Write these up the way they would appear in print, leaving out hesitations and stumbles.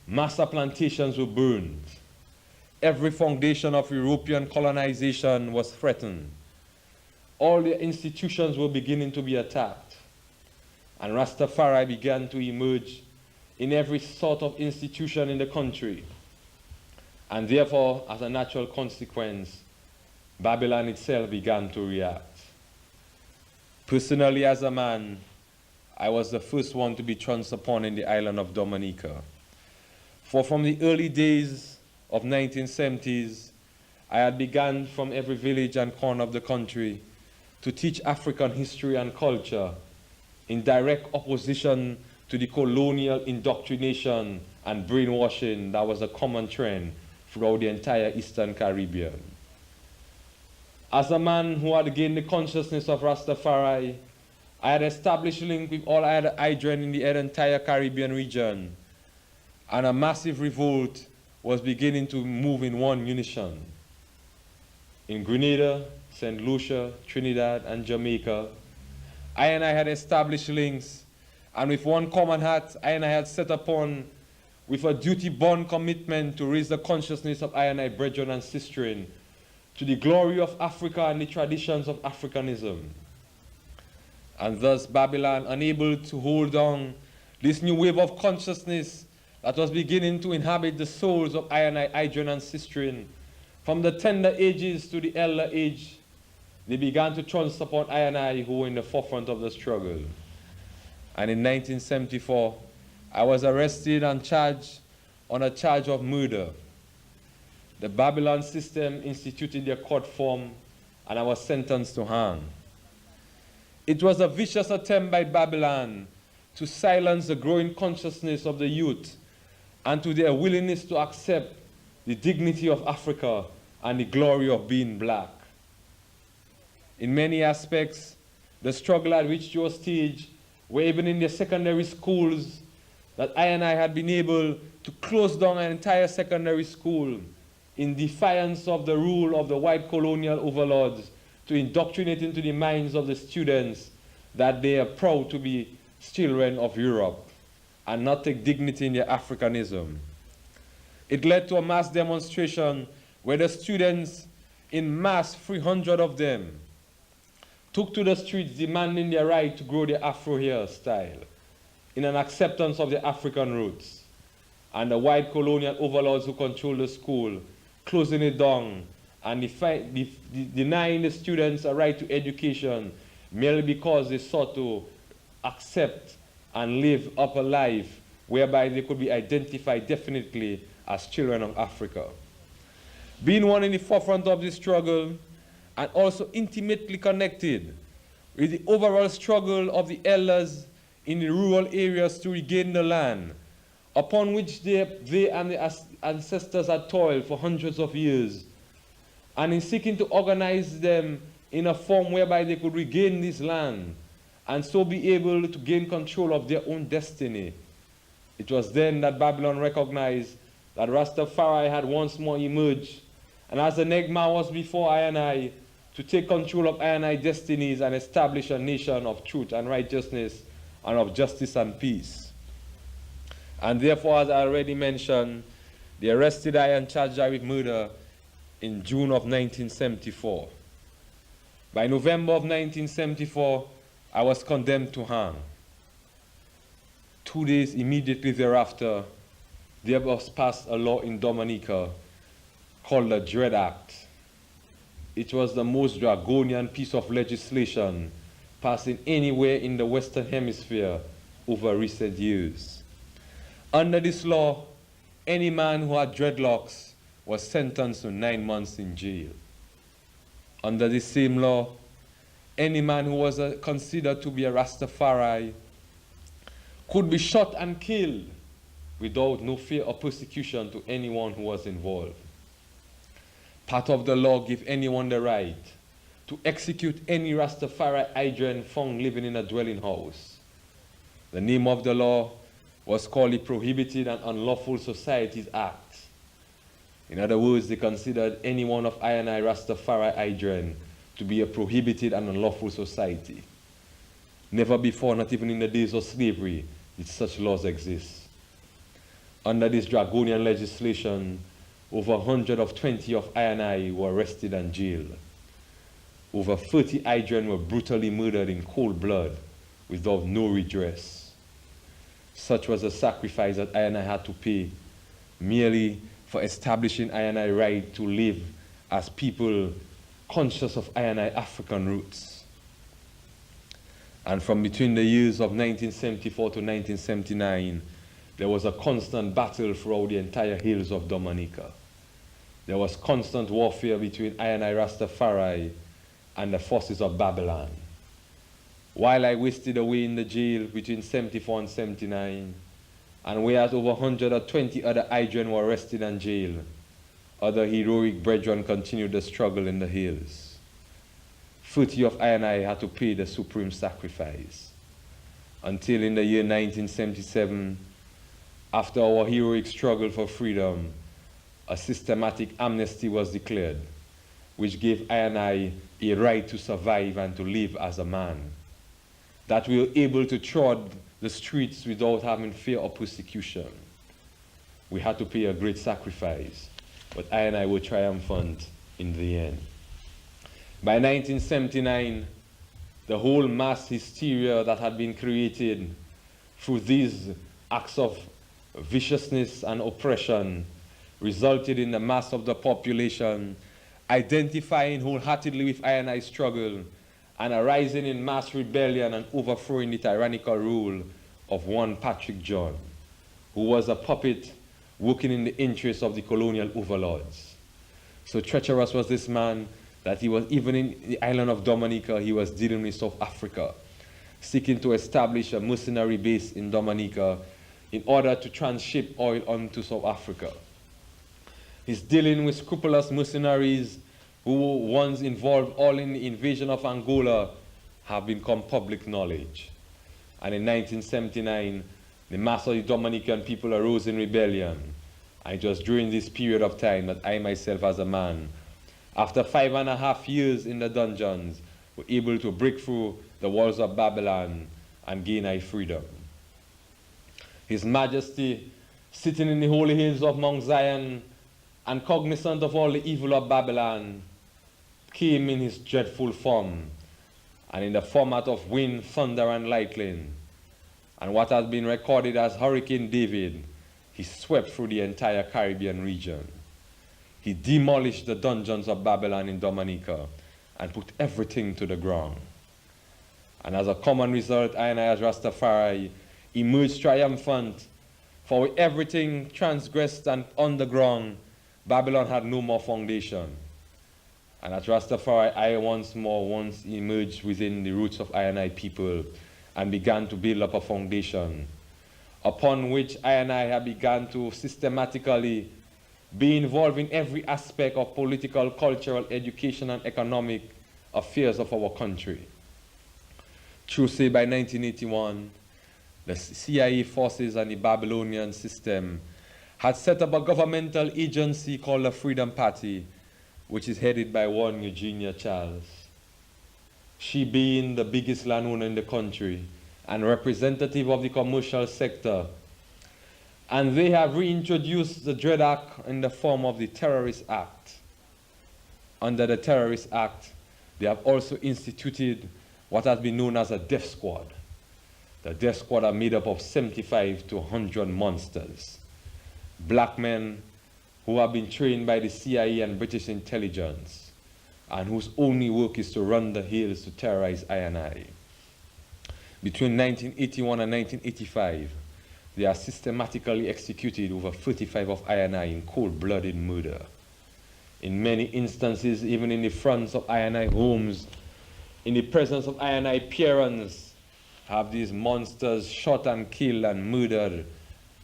Master plantations were burned. Every foundation of European colonization was threatened. All the institutions were beginning to be attacked. And Rastafari began to emerge in every sort of institution in the country. And therefore, as a natural consequence, Babylon itself began to react. Personally, as a man, I was the first one to be chanced upon in the island of Dominica. For from the early days of 1970s, I had begun from every village and corner of the country to teach African history and culture in direct opposition to the colonial indoctrination and brainwashing that was a common trend throughout the entire Eastern Caribbean. As a man who had gained the consciousness of Rastafari, I had established a link with all other Hydran in the entire Caribbean region, and a massive revolt was beginning to move in one unison. In Grenada, St. Lucia, Trinidad, and Jamaica, I had established links, and with one common hat, I had set upon with a duty-bound commitment to raise the consciousness of I brethren and sisterin to the glory of Africa and the traditions of Africanism. And thus Babylon, unable to hold on this new wave of consciousness that was beginning to inhabit the souls of Hydran and sisterin, from the tender ages to the elder age, they began to chance upon I who were in the forefront of the struggle. And in 1974, I was arrested and charged on a charge of murder. The Babylon system instituted their court form, and I was sentenced to hang. It was a vicious attempt by Babylon to silence the growing consciousness of the youth and to their willingness to accept the dignity of Africa and the glory of being black. In many aspects, the struggle had reached to a stage where even in the secondary schools that I had been able to close down an entire secondary school in defiance of the rule of the white colonial overlords, to indoctrinate into the minds of the students that they are proud to be children of Europe and not take dignity in their Africanism. It led to a mass demonstration where the students, in mass, 300 of them, took to the streets demanding their right to grow their Afro hairstyle in an acceptance of their African roots. And the white colonial overlords who controlled the school, closing it down and denying the students a right to education merely because they sought to accept and live up a life whereby they could be identified definitely as children of Africa. Being one in the forefront of this struggle and also intimately connected with the overall struggle of the elders in the rural areas to regain the land upon which they and their ancestors had toiled for hundreds of years, and in seeking to organize them in a form whereby they could regain this land and so be able to gain control of their own destiny. It was then that Babylon recognized that Rastafari had once more emerged, and as the Negma was before I, to take control of I destinies and establish a nation of truth and righteousness and of justice and peace. And therefore, as I already mentioned, they arrested I and charged I with murder in June of 1974. By November of 1974, I was condemned to hang. 2 days immediately thereafter, there was passed a law in Dominica called the Dread Act. It was the most draconian piece of legislation passing anywhere in the Western Hemisphere over recent years. Under this law, any man who had dreadlocks was sentenced to 9 months in jail. Under the same law, any man who was considered to be a Rastafari could be shot and killed without no fear of persecution to anyone who was involved. Part of the law gave anyone the right to execute any Rastafari Hydran found living in a dwelling house. The name of the law was called the Prohibited and Unlawful Societies Act. In other words, they considered any one of I Rastafari Hydran to be a prohibited and unlawful society. Never before, not even in the days of slavery, did such laws exist. Under this draconian legislation, over 120 of I&I were arrested and jailed. Over 30 Idren were brutally murdered in cold blood without no redress. Such was the sacrifice that I&I had to pay merely for establishing I&I right to live as people conscious of I&I African roots. And from between the years of 1974 to 1979, there was a constant battle throughout the entire hills of Dominica. There was constant warfare between I&I Rastafari and the forces of Babylon. While I wasted away in the jail between 74 and 79, and whereas over 120 other Idren were arrested and jailed, other heroic brethren continued the struggle in the hills. 30 of I&I had to pay the supreme sacrifice. Until in the year 1977, after our heroic struggle for freedom, a systematic amnesty was declared, which gave I&I a right to survive and to live as a man. That we were able to trod the streets without having fear of persecution. We had to pay a great sacrifice, but I&I were triumphant in the end. By 1979, the whole mass hysteria that had been created through these acts of viciousness and oppression resulted in the mass of the population identifying wholeheartedly with I&I struggle and arising in mass rebellion and overthrowing the tyrannical rule of one Patrick John, who was a puppet working in the interests of the colonial overlords. So treacherous was this man that he was, even in the island of Dominica, he was dealing with South Africa, seeking to establish a mercenary base in Dominica in order to transship oil onto South Africa. He's dealing with scrupulous mercenaries who were once involved all in the invasion of Angola have become public knowledge. And in 1979, the mass of the Dominican people arose in rebellion. And just during this period of time that I myself as a man, after 5.5 years in the dungeons, were able to break through the walls of Babylon and gain our freedom. His Majesty, sitting in the holy hills of Mount Zion and cognizant of all the evil of Babylon, came in his dreadful form and in the format of wind, thunder, and lightning. And what has been recorded as Hurricane David, he swept through the entire Caribbean region. He demolished the dungeons of Babylon in Dominica and put everything to the ground. And as a common result, I as Rastafari emerged triumphant, for with everything transgressed and underground, Babylon had no more foundation. And as Rastafari, I once emerged within the roots of I&I people and began to build up a foundation upon which I&I have begun to systematically be involved in every aspect of political, cultural, education, and economic affairs of our country. True, say by 1981, the CIA forces and the Babylonian system had set up a governmental agency called the Freedom Party, which is headed by one Eugenia Charles. She being the biggest landowner in the country and representative of the commercial sector. And they have reintroduced the Dread Act in the form of the Terrorist Act. Under the Terrorist Act, they have also instituted what has been known as a Death Squad. The Death Squad are made up of 75 to 100 monsters. Black men who have been trained by the CIA and British intelligence and whose only work is to run the hills to terrorize I&I. Between 1981 and 1985, they are systematically executed over 35 of I&I in cold-blooded murder. In many instances, even in the fronts of I&I homes, in the presence of I&I parents, have these monsters shot and killed and murdered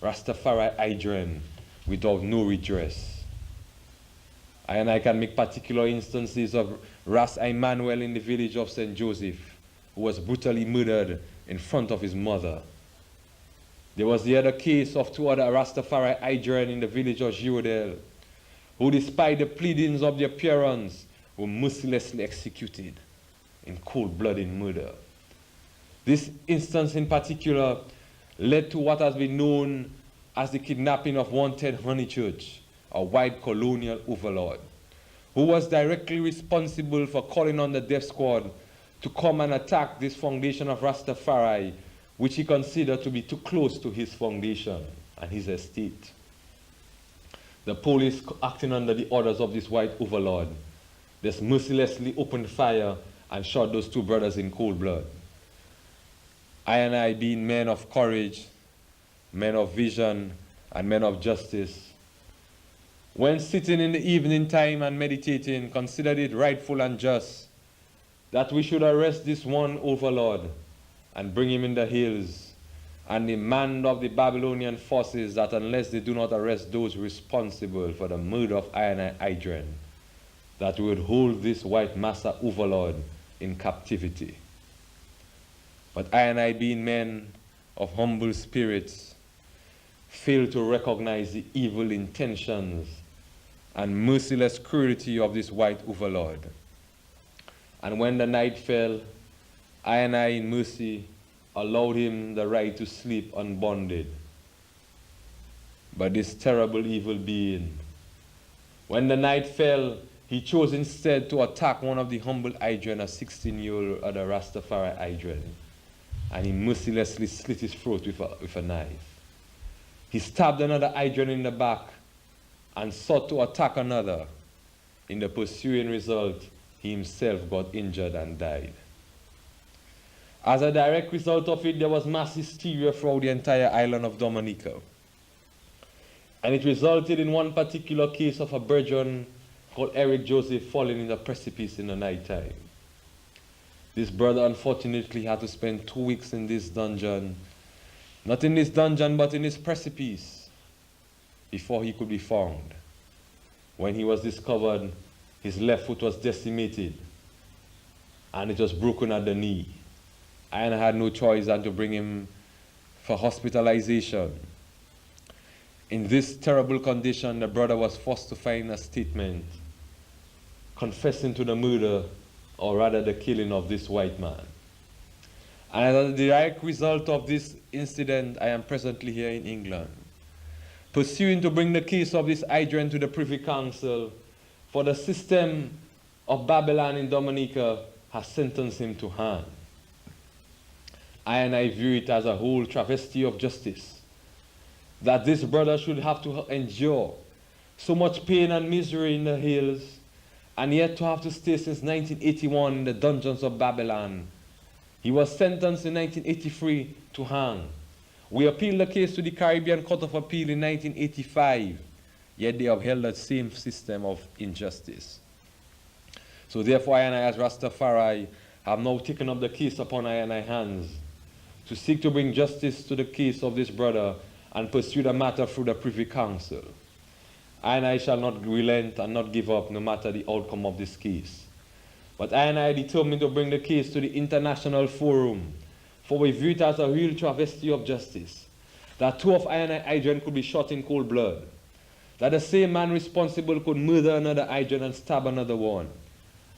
Rastafari Idren without no redress. I can make particular instances of Ras Emmanuel in the village of St. Joseph, who was brutally murdered in front of his mother. There was the other case of 2 other Rastafari Idren in the village of Girodel, who, despite the pleadings of their parents, were mercilessly executed in cold-blooded murder. This instance in particular led to what has been known as the kidnapping of one Ted Honeychurch, a white colonial overlord, who was directly responsible for calling on the death squad to come and attack this foundation of Rastafari, which he considered to be too close to his foundation and his estate. The police, acting under the orders of this white overlord, just mercilessly opened fire and shot those two brothers in cold blood. I, being men of courage, men of vision, and men of justice, when sitting in the evening time and meditating, considered it rightful and just that we should arrest this one overlord and bring him in the hills, and demand of the Babylonian forces that unless they do not arrest those responsible for the murder of Adrian, that we would hold this white master overlord in captivity. But I, being men of humble spirits, failed to recognize the evil intentions and merciless cruelty of this white overlord. And when the night fell, I, in mercy, allowed him the right to sleep unbonded. But this terrible evil being, when the night fell, he chose instead to attack one of the humble Adrian, a 16-year-old other Rastafari Adrian, and he mercilessly slit his throat with a knife. He stabbed another Adrian in the back and sought to attack another. In the pursuing result, he himself got injured and died. As a direct result of it, there was mass hysteria throughout the entire island of Dominica. And it resulted in one particular case of a brethren called Eric Joseph falling in the precipice in the night time. This brother unfortunately had to spend 2 weeks in this dungeon, not in this dungeon, but in this precipice, before he could be found. When he was discovered, his left foot was decimated, and it was broken at the knee. I had no choice than to bring him for hospitalization. In this terrible condition, the brother was forced to sign a statement confessing to the murder, or rather the killing of this white man. And as a direct result of this incident, I am presently here in England, pursuing to bring the case of this Adrian to the Privy Council, for the system of Babylon in Dominica has sentenced him to hang. I view it as a whole travesty of justice, that this brother should have to endure so much pain and misery in the hills, and yet to have to stay since 1981 in the dungeons of Babylon. He was sentenced in 1983 to hang. We appealed the case to the Caribbean Court of Appeal in 1985, yet they upheld that same system of injustice. So therefore, I as Rastafari have now taken up the case upon I hands to seek to bring justice to the case of this brother and pursue the matter through the Privy Council. I shall not relent and not give up no matter the outcome of this case. But I determined to bring the case to the international forum, for we view it as a real travesty of justice, that two of Adrian could be shot in cold blood, that the same man responsible could murder another Adrian and stab another one,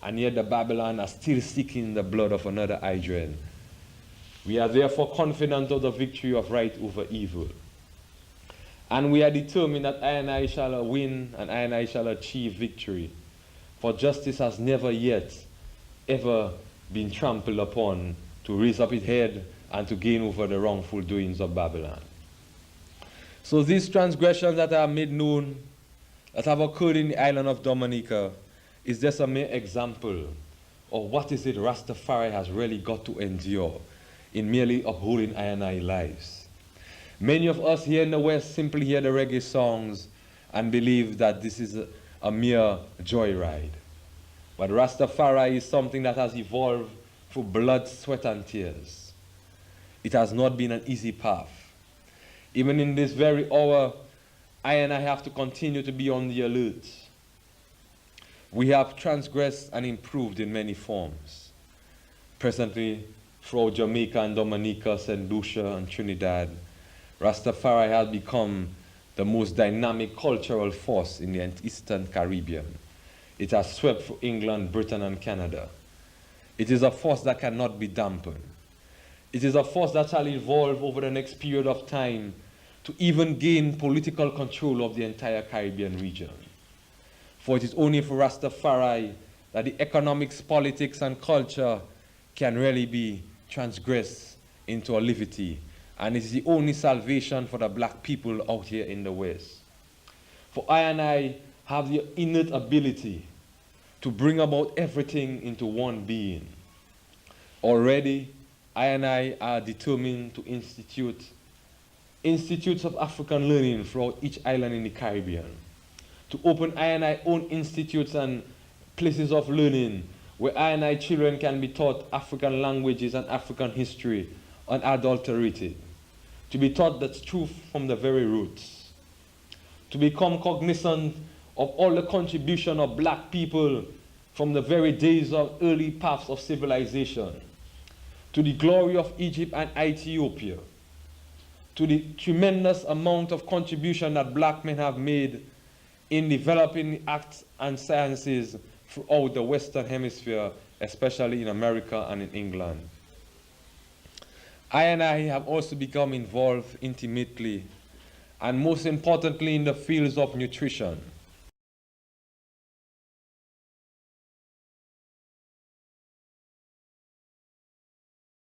and yet the Babylon are still seeking the blood of another Adrian. We are therefore confident of the victory of right over evil. And we are determined that I shall win and I shall achieve victory. For justice has never yet, ever been trampled upon to raise up its head and to gain over the wrongful doings of Babylon. So these transgressions that are made known, that have occurred in the island of Dominica, is just a mere example of what is it Rastafari has really got to endure in merely upholding I lives. Many of us here in the West simply hear the reggae songs and believe that this is a mere joyride. But Rastafari is something that has evolved through blood, sweat, and tears. It has not been an easy path. Even in this very hour, I have to continue to be on the alert. We have transgressed and improved in many forms. Presently, throughout Jamaica and Dominica, St. Lucia and Trinidad, Rastafari has become the most dynamic cultural force in the Eastern Caribbean. It has swept through England, Britain, and Canada. It is a force that cannot be dampened. It is a force that shall evolve over the next period of time to even gain political control of the entire Caribbean region. For it is only for Rastafari that the economics, politics, and culture can really be transgressed into a levity. And it is the only salvation for the black people out here in the West. For I and I have the innate ability to bring about everything into one being. Already, I and I are determined to institute institutes of African learning throughout each island in the Caribbean. To open I and I own institutes and places of learning where I and I children can be taught African languages and African history unadulterated. To be taught the truth from the very roots. To become cognizant of all the contribution of black people from the very days of early paths of civilization, to the glory of Egypt and Ethiopia, to the tremendous amount of contribution that black men have made in developing the arts and sciences throughout the Western Hemisphere, especially in America and in England. I and I have also become involved intimately and most importantly in the fields of nutrition.